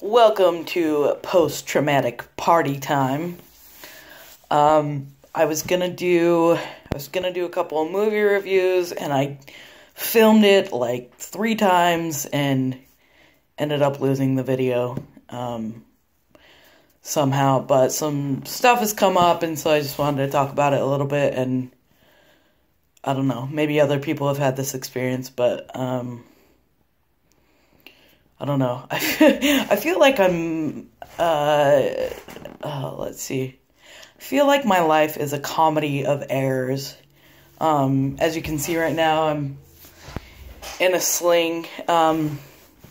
Welcome to post-traumatic party time. I was gonna do a couple of movie reviews, and I filmed it like 3 times and ended up losing the video somehow. But some stuff has come up, and so I just wanted to talk about it a little bit. And I don't know, maybe other people have had this experience, but I don't know. I feel like I'm, let's see. I feel like my life is a comedy of errors. As you can see right now, I'm in a sling,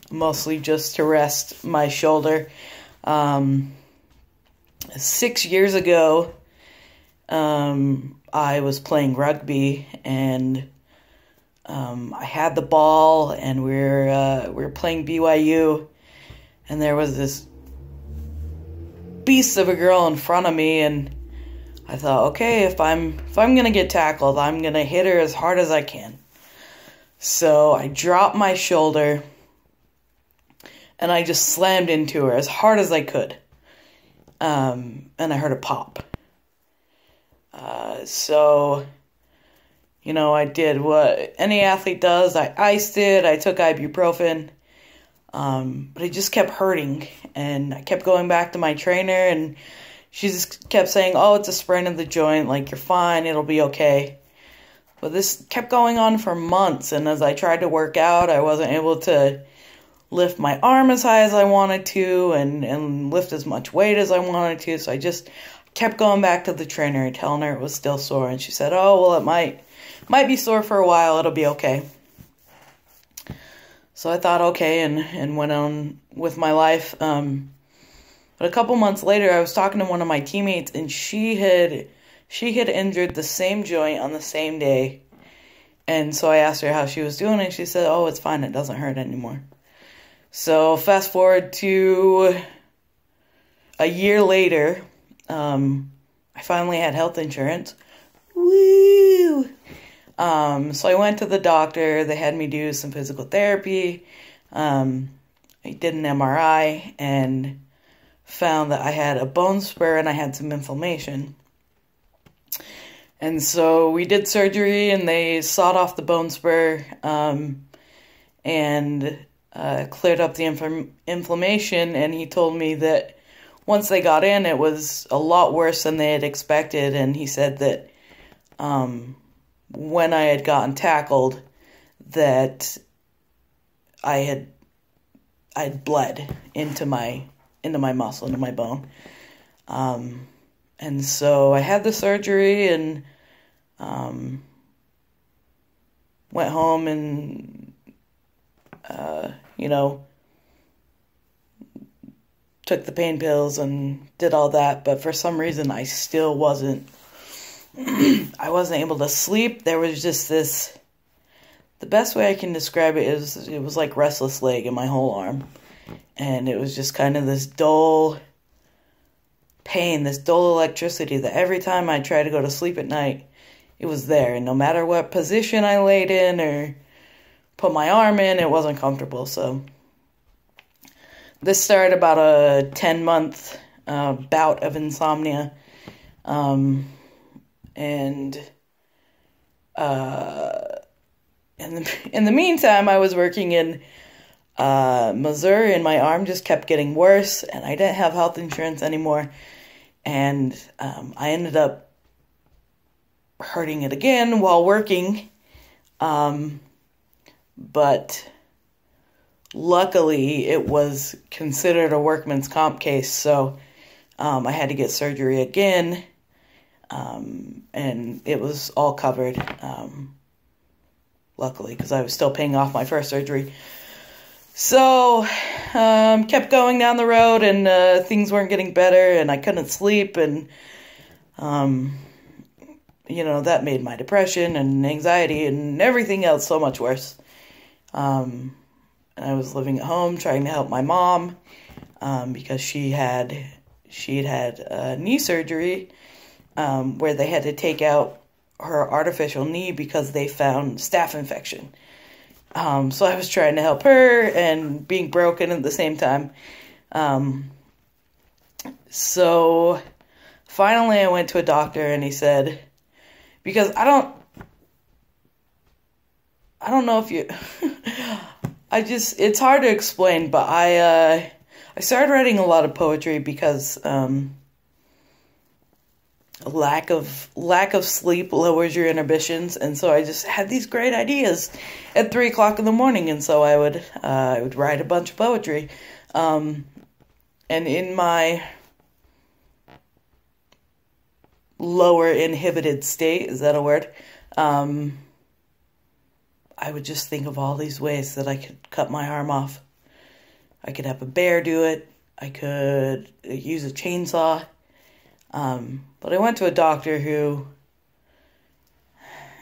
mostly just to rest my shoulder. 6 years ago, I was playing rugby, and I had the ball, and we were playing BYU, and there was this beast of a girl in front of me, and I thought, okay, if I'm gonna get tackled, I'm gonna hit her as hard as I can. So I dropped my shoulder, and I just slammed into her as hard as I could, and I heard a pop. So, you know, I did what any athlete does. I iced it, I took ibuprofen, but it just kept hurting, and I kept going back to my trainer, and she just kept saying, oh, it's a sprain of the joint, like, you're fine, it'll be okay. But this kept going on for months, and as I tried to work out, I wasn't able to lift my arm as high as I wanted to, and lift as much weight as I wanted to, so I just kept going back to the trainer and telling her it was still sore, and she said, oh, well, it might be sore for a while, it'll be okay. So I thought, okay, and went on with my life. But a couple months later, I was talking to one of my teammates, and she had injured the same joint on the same day. And so I asked her how she was doing, and she said, oh, it's fine, it doesn't hurt anymore. So fast forward to a year later, I finally had health insurance. Woo! So I went to the doctor. They had me do some physical therapy. I did an MRI and found that I had a bone spur and I had some inflammation. And so we did surgery, and they sawed off the bone spur and cleared up the inflammation. And he told me that once they got in, it was a lot worse than they had expected. And he said that when I had gotten tackled, that I had bled into my muscle, into my bone. And so I had the surgery and went home and took the pain pills and did all that, but for some reason I still wasn't able to sleep. There was just this, the best way I can describe it is it was like restless leg in my whole arm. And it was just kind of this dull pain, this dull electricity that every time I tried to go to sleep at night, it was there. And no matter what position I laid in or put my arm in, it wasn't comfortable. So this started about a 10-month bout of insomnia. And in the meantime, I was working in Missouri, and my arm just kept getting worse, and I didn't have health insurance anymore. And I ended up hurting it again while working. But luckily, it was considered a workman's comp case, so I had to get surgery again, and it was all covered, luckily, because I was still paying off my first surgery. So, kept going down the road, and things weren't getting better, and I couldn't sleep, and, that made my depression and anxiety and everything else so much worse. And I was living at home trying to help my mom, because she'd had knee surgery, where they had to take out her artificial knee because they found staph infection. So I was trying to help her and being broken at the same time. So finally I went to a doctor and he said, because I don't know if you, it's hard to explain, but I started writing a lot of poetry because, lack of sleep lowers your inhibitions, and so I just had these great ideas at 3 o'clock in the morning, and so I would write a bunch of poetry, and in my lower inhibited state, is that a word? I would just think of all these ways that I could cut my arm off. I could have a bear do it. I could use a chainsaw. But I went to a doctor who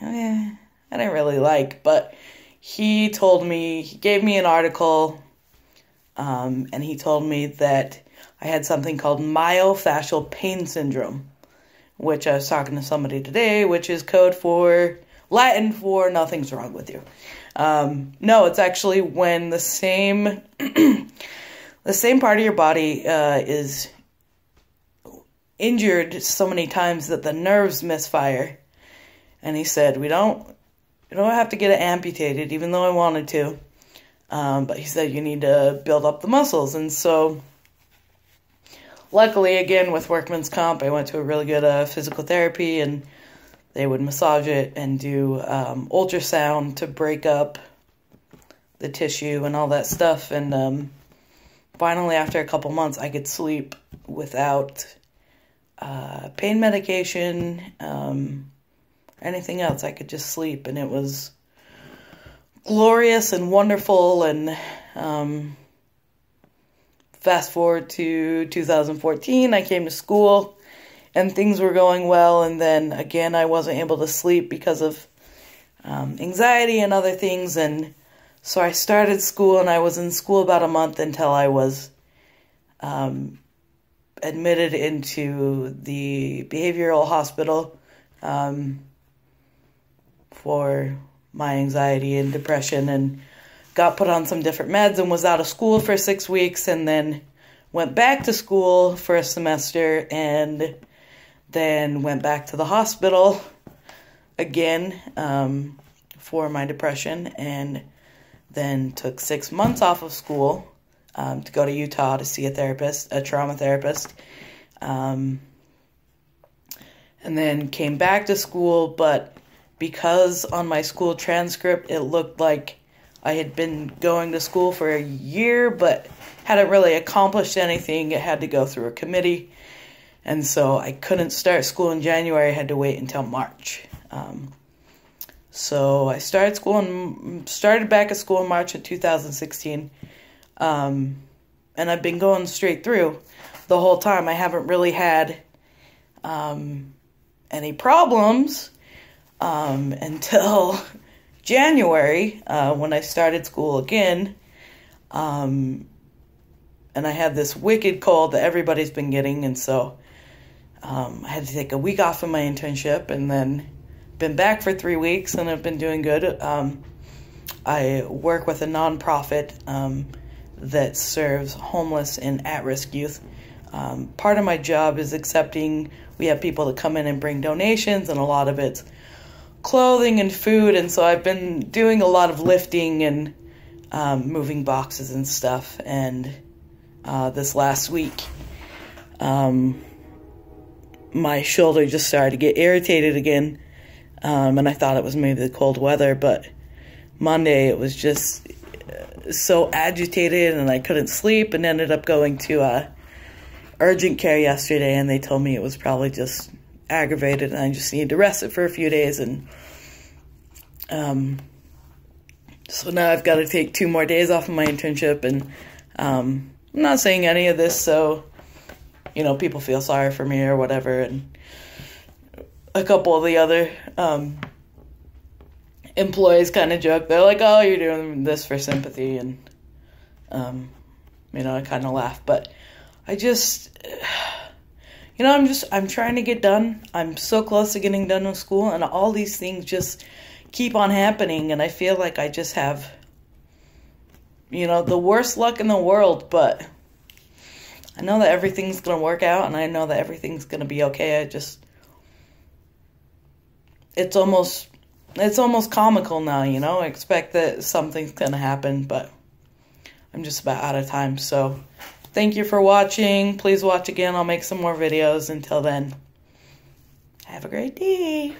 I didn't really like, but he gave me an article, and he told me that I had something called myofascial pain syndrome, which I was talking to somebody today, which is Latin for nothing's wrong with you. No, it's actually when the same part of your body is injured so many times that the nerves misfire. And he said, we don't have to get it amputated, even though I wanted to. But he said you need to build up the muscles. And so, luckily, again, with workman's comp, I went to a really good physical therapy, and they would massage it and do ultrasound to break up the tissue and all that stuff. And finally, after a couple months, I could sleep without pain medication, anything else. I could just sleep, and it was glorious and wonderful. And fast forward to 2014, I came to school, and things were going well, and then again I wasn't able to sleep because of anxiety and other things, and so I started school, and I was in school about a month until I was admitted into the behavioral hospital for my anxiety and depression, and got put on some different meds and was out of school for 6 weeks, and then went back to school for a semester, and then went back to the hospital again for my depression, and then took 6 months off of school to go to Utah to see a trauma therapist, and then came back to school, but because on my school transcript it looked like I had been going to school for a year but hadn't really accomplished anything, it had to go through a committee, and so I couldn't start school in January, I had to wait until March. So I started back at school in March of 2016, and I've been going straight through the whole time. I haven't really had any problems until January, when I started school again, and I had this wicked cold that everybody's been getting, and so I had to take a week off of my internship, and then been back for 3 weeks, and I've been doing good. I work with a nonprofit that serves homeless and at-risk youth. Part of my job is we have people that come in and bring donations, and a lot of it's clothing and food, and so I've been doing a lot of lifting and moving boxes and stuff, and this last week my shoulder just started to get irritated again, and I thought it was maybe the cold weather, but Monday it was just so agitated, and I couldn't sleep, and ended up going to urgent care yesterday, and they told me it was probably just aggravated, and I just need to rest it for a few days, and so now I've got to take 2 more days off of my internship, and I'm not saying any of this so, people feel sorry for me or whatever, and a couple of the other employees kind of joke. They're like, oh, you're doing this for sympathy, and I kind of laugh, but I just, I'm trying to get done. I'm so close to getting done with school, and all these things just keep on happening, and I feel like I just have, the worst luck in the world, but I know that everything's going to work out, and I know that everything's going to be okay. It's almost comical now, you know? I expect that something's going to happen, but I'm just about out of time. So thank you for watching. Please watch again. I'll make some more videos. Until then, have a great day.